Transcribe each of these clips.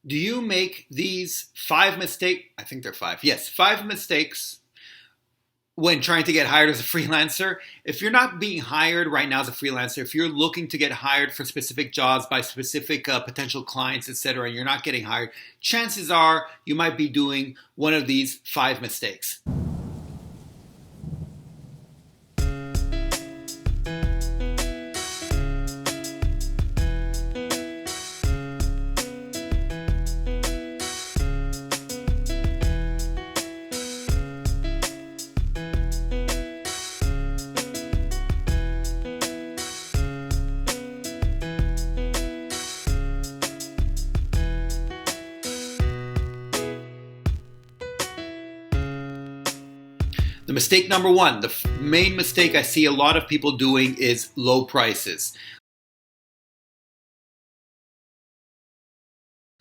Do you make these five mistakes? I think they're five. Yes, five mistakes when trying to get hired as a freelancer. If you're not being hired right now as a freelancer, if you're looking to get hired for specific jobs by specific potential clients, etc., and you're not getting hired, chances are you might be doing one of these five mistakes. The mistake number one, the main mistake I see a lot of people doing is low prices.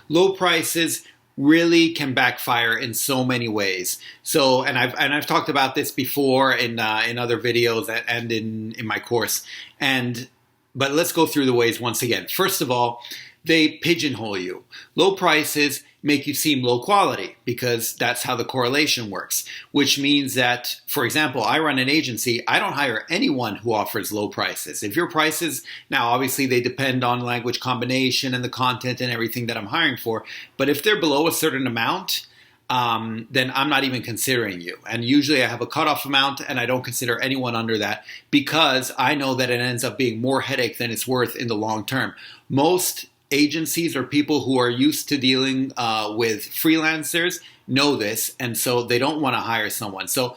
Low prices really can backfire in so many ways. So, and I've talked about this before in other videos and in my course. But let's go through the ways once again. First of all, they pigeonhole you. Low prices make you seem low quality because that's how the correlation works, which means that, for example, I run an agency. I don't hire anyone who offers low prices. If your prices, now obviously they depend on language combination and the content and everything that I'm hiring for, but if they're below a certain amount, then I'm not even considering you. And usually I have a cutoff amount and I don't consider anyone under that because I know that it ends up being more headache than it's worth in the long term. Most agencies or people who are used to dealing with freelancers know this, and so they don't want to hire someone. So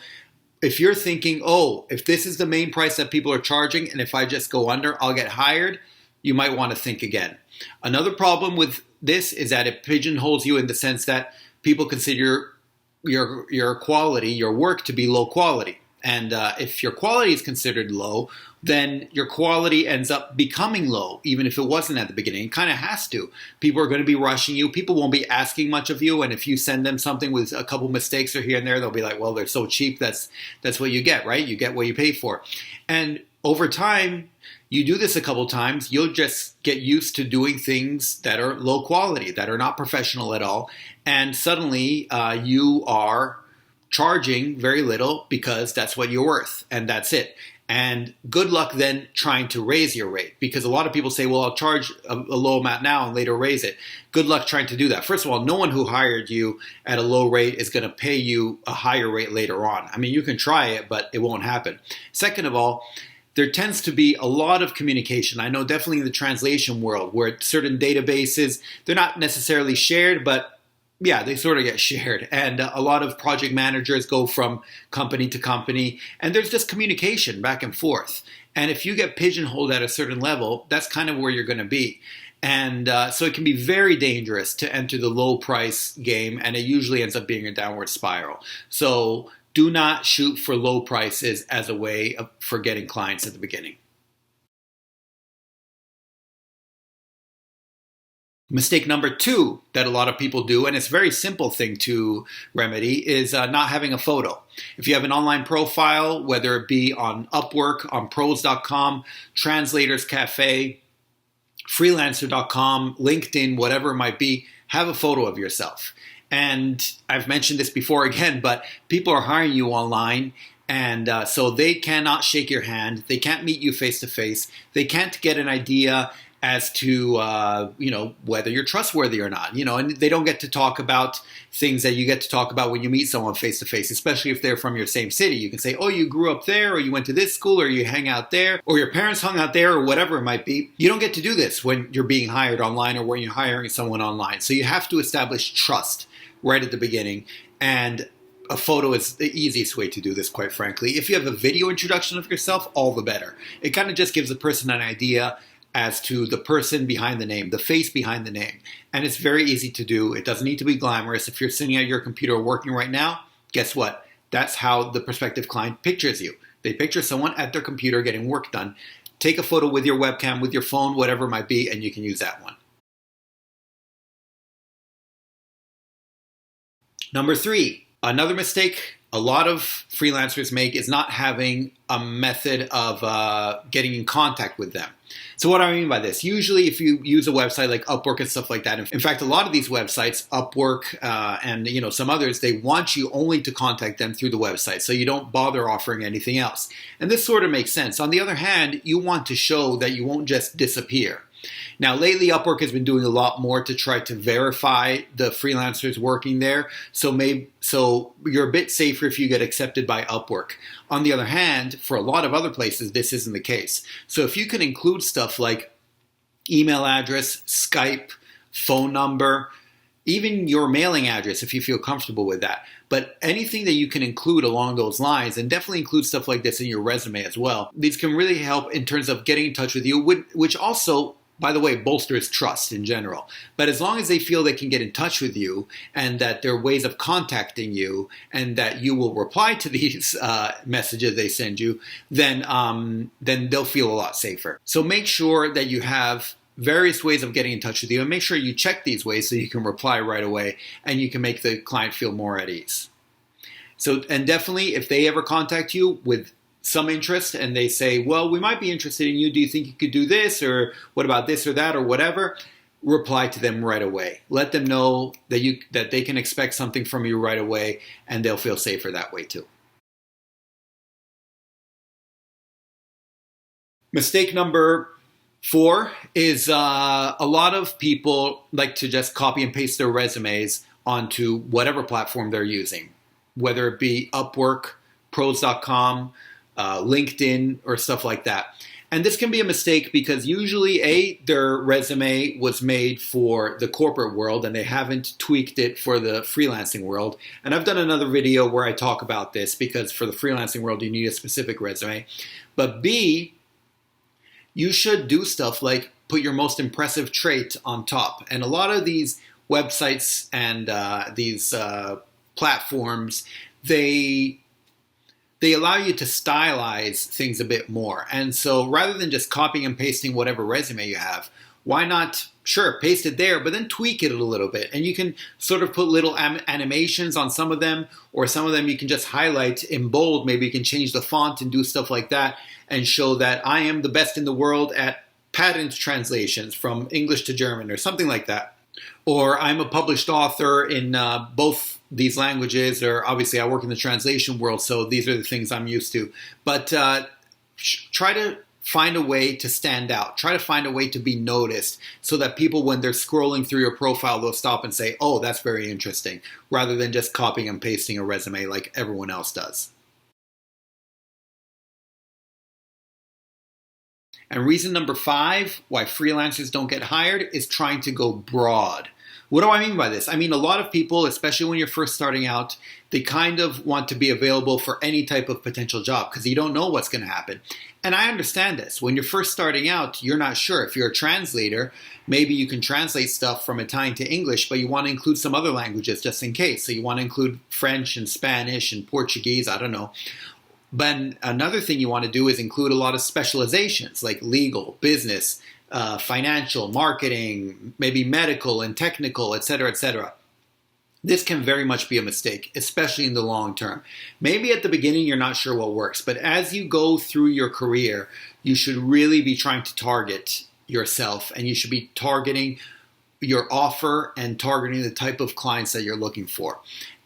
if you're thinking, oh, if this is the main price that people are charging and if I just go under, I'll get hired, you might want to think again. Another problem with this is that it pigeonholes you in the sense that people consider your quality, your work to be low quality. And if your quality is considered low, then your quality ends up becoming low, even if it wasn't at the beginning. It kind of has to. People are going to be rushing you. People won't be asking much of you. And if you send them something with a couple mistakes or here and there, they'll be like, well, they're so cheap. That's what you get, right? You get what you pay for. And over time, you do this a couple times, you'll just get used to doing things that are low quality, that are not professional at all. And suddenly you are charging very little because that's what you're worth, and that's it. And good luck then trying to raise your rate, because a lot of people say, well, I'll charge a low amount now and later raise it. Good luck trying to do that. First of all, no one who hired you at a low rate is going to pay you a higher rate later on. I mean, you can try it, but it won't happen. Second of all, there tends to be a lot of communication. I know definitely in the translation world where certain databases, they're not necessarily shared, but yeah, they sort of get shared. And a lot of project managers go from company to company, and there's just communication back and forth. And if you get pigeonholed at a certain level, that's kind of where you're going to be. And so it can be very dangerous to enter the low price game, and it usually ends up being a downward spiral. So do not shoot for low prices as a way for getting clients at the beginning. Mistake number two that a lot of people do, and it's a very simple thing to remedy, is not having a photo. If you have an online profile, whether it be on Upwork, on pros.com, Translators Cafe, freelancer.com, LinkedIn, whatever it might be, have a photo of yourself. And I've mentioned this before again, but people are hiring you online, and so they cannot shake your hand. They can't meet you face to face. They can't get an idea as to whether you're trustworthy or not, and they don't get to talk about things that you get to talk about when you meet someone face to face, especially if they're from your same city. You can say, oh, you grew up there, or you went to this school, or you hang out there, or your parents hung out there, or whatever it might be. You don't get to do this when you're being hired online or when you're hiring someone online. So you have to establish trust right at the beginning, and a photo is the easiest way to do this, quite frankly. If you have a video introduction of yourself, all the better. It kind of just gives the person an idea as to the person behind the name, the face behind the name. And it's very easy to do. It doesn't need to be glamorous. If you're sitting at your computer working right now, guess what? That's how the prospective client pictures you. They picture someone at their computer getting work done. Take a photo with your webcam, with your phone, whatever it might be, and you can use that one. Number three, another mistake a lot of freelancers make is not having a method of getting in contact with them. So what do I mean by this? Usually if you use a website like Upwork and stuff like that, in fact, a lot of these websites, Upwork and some others, they want you only to contact them through the website. So you don't bother offering anything else. And this sort of makes sense. On the other hand, you want to show that you won't just disappear. Now, lately, Upwork has been doing a lot more to try to verify the freelancers working there. So you're a bit safer if you get accepted by Upwork. On the other hand, for a lot of other places, this isn't the case. So if you can include stuff like email address, Skype, phone number, even your mailing address if you feel comfortable with that. But anything that you can include along those lines, and definitely include stuff like this in your resume as well, these can really help in terms of getting in touch with you, which also, by the way, bolsters trust in general. But as long as they feel they can get in touch with you and that there are ways of contacting you and that you will reply to these messages they send you, then they'll feel a lot safer. So make sure that you have various ways of getting in touch with you, and make sure you check these ways so you can reply right away and you can make the client feel more at ease. So, and definitely if they ever contact you with some interest and they say, well, we might be interested in you, do you think you could do this, or what about this or that or whatever, reply to them right away. Let them know that they can expect something from you right away, and they'll feel safer that way too. Mistake number 4 is a lot of people like to just copy and paste their resumes onto whatever platform they're using, whether it be Upwork, pros.com, LinkedIn, or stuff like that. And this can be a mistake because usually, their resume was made for the corporate world and they haven't tweaked it for the freelancing world. And I've done another video where I talk about this because for the freelancing world, you need a specific resume. But B, you should do stuff like put your most impressive trait on top. And a lot of these websites and these platforms, they allow you to stylize things a bit more. And so rather than just copying and pasting whatever resume you have, why not, sure, paste it there, but then tweak it a little bit. And you can sort of put little animations on some of them, or some of them you can just highlight in bold. Maybe you can change the font and do stuff like that and show that I am the best in the world at patent translations from English to German or something like that. Or I'm a published author in both these languages, or obviously I work in the translation world, so these are the things I'm used to. But try to find a way to stand out. Try to find a way to be noticed so that people, when they're scrolling through your profile, they'll stop and say, oh, that's very interesting, rather than just copying and pasting a resume like everyone else does. And reason number 5 why freelancers don't get hired is trying to go broad. What do I mean by this? I mean, a lot of people, especially when you're first starting out, they kind of want to be available for any type of potential job because you don't know what's going to happen. And I understand this. When you're first starting out, you're not sure. If you're a translator, maybe you can translate stuff from Italian to English, but you want to include some other languages just in case. So you want to include French and Spanish and Portuguese, I don't know. But another thing you want to do is include a lot of specializations like legal, business, financial, marketing, maybe medical and technical, etc., etc. This can very much be a mistake, especially in the long term. Maybe at the beginning you're not sure what works, but as you go through your career, you should really be trying to target yourself, and you should be targeting your offer and targeting the type of clients that you're looking for.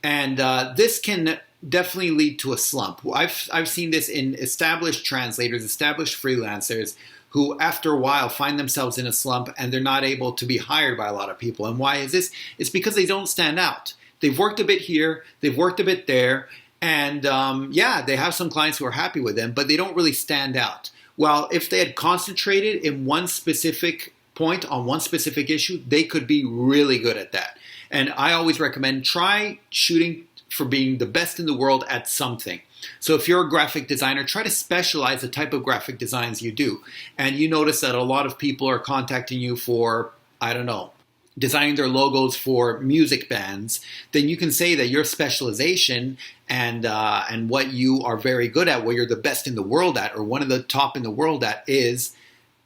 And this can definitely lead to a slump. I've seen this in established translators, established freelancers who after a while find themselves in a slump and they're not able to be hired by a lot of people. And why is this? It's because they don't stand out. They've worked a bit here, they've worked a bit there, and they have some clients who are happy with them, but they don't really stand out. Well, if they had concentrated in one specific point on one specific issue, they could be really good at that. And I always recommend try shooting for being the best in the world at something. So if you're a graphic designer, try to specialize the type of graphic designs you do. And you notice that a lot of people are contacting you for, I don't know, designing their logos for music bands. Then you can say that your specialization and what you are very good at, what you're the best in the world at, or one of the top in the world at, is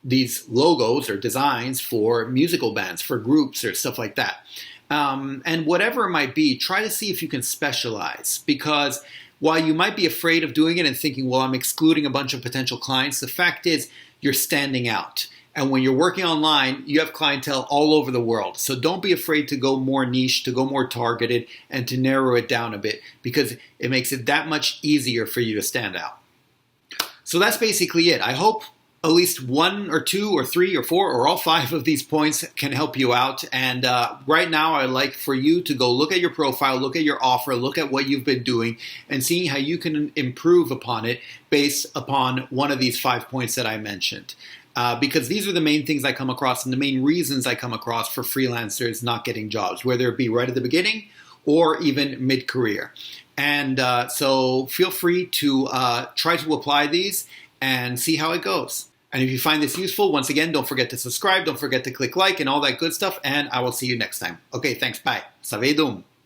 these logos or designs for musical bands, for groups or stuff like that. And whatever it might be, try to see if you can specialize, because while you might be afraid of doing it and thinking, well, I'm excluding a bunch of potential clients, the fact is you're standing out. And when you're working online, you have clientele all over the world. So don't be afraid to go more niche, to go more targeted, and to narrow it down a bit, because it makes it that much easier for you to stand out. So that's basically it. I hope at least 1 or 2 or 3 or 4 or all 5 of these points can help you out. And right now, I'd like for you to go look at your profile, look at your offer, look at what you've been doing, and see how you can improve upon it based upon one of these 5 points that I mentioned. Because these are the main things I come across and the main reasons I come across for freelancers not getting jobs, whether it be right at the beginning or even mid-career. And so feel free to try to apply these and see how it goes. And if you find this useful, once again, don't forget to subscribe, don't forget to click like and all that good stuff, and I will see you next time. Okay, thanks, bye. Savedum.